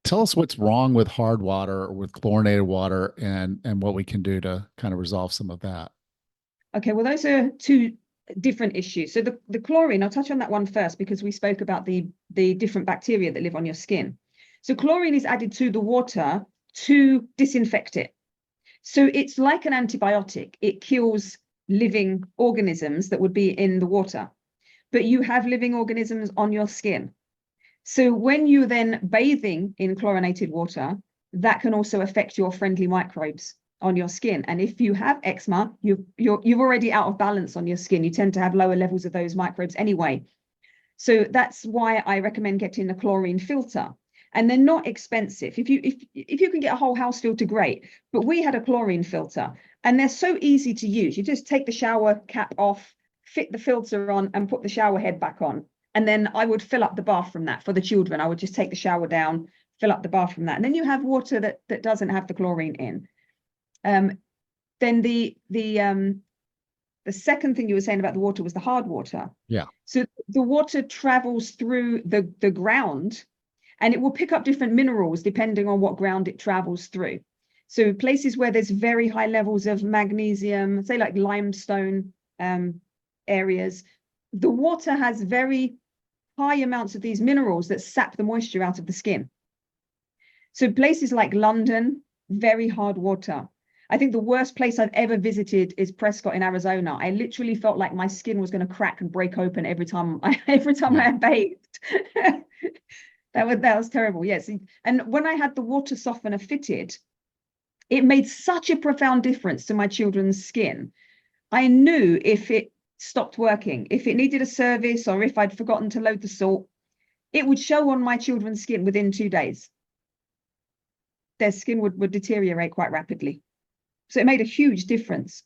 tell us what's wrong with hard water or with chlorinated water and what we can do to kind of resolve some of that. Okay, well, those are two different issues. So the chlorine, I'll touch on that one first because we spoke about the different bacteria that live on your skin. So chlorine is added to the water to disinfect it. So it's like an antibiotic. It kills living organisms that would be in the water, but you have living organisms on your skin. So when you're then bathing in chlorinated water, that can also affect your friendly microbes on your skin. And if you have eczema, you're already out of balance on your skin. You tend to have lower levels of those microbes anyway. So that's why I recommend getting a chlorine filter. And they're not expensive. If you can get a whole house filter, great. But we had a chlorine filter, and they're so easy to use. You just take the shower cap off, fit the filter on, and put the shower head back on. And then I would fill up the bath from that for the children. I would just take the shower down, fill up the bath from that. And then you have water that doesn't have the chlorine in. Then the second thing you were saying about the water was the hard water. Yeah. So the water travels through the ground, and it will pick up different minerals depending on what ground it travels through. So places where there's very high levels of magnesium, say like limestone areas, the water has very high amounts of these minerals that sap the moisture out of the skin. So places like London, very hard water. I think the worst place I've ever visited is Prescott in Arizona. I literally felt like my skin was going to crack and break open every time I bathed. That was terrible. Yes. And when I had the water softener fitted, it made such a profound difference to my children's skin. I knew if it stopped working, if it needed a service, or if I'd forgotten to load the salt, it would show on my children's skin within 2 days. Their skin would deteriorate quite rapidly. So it made a huge difference.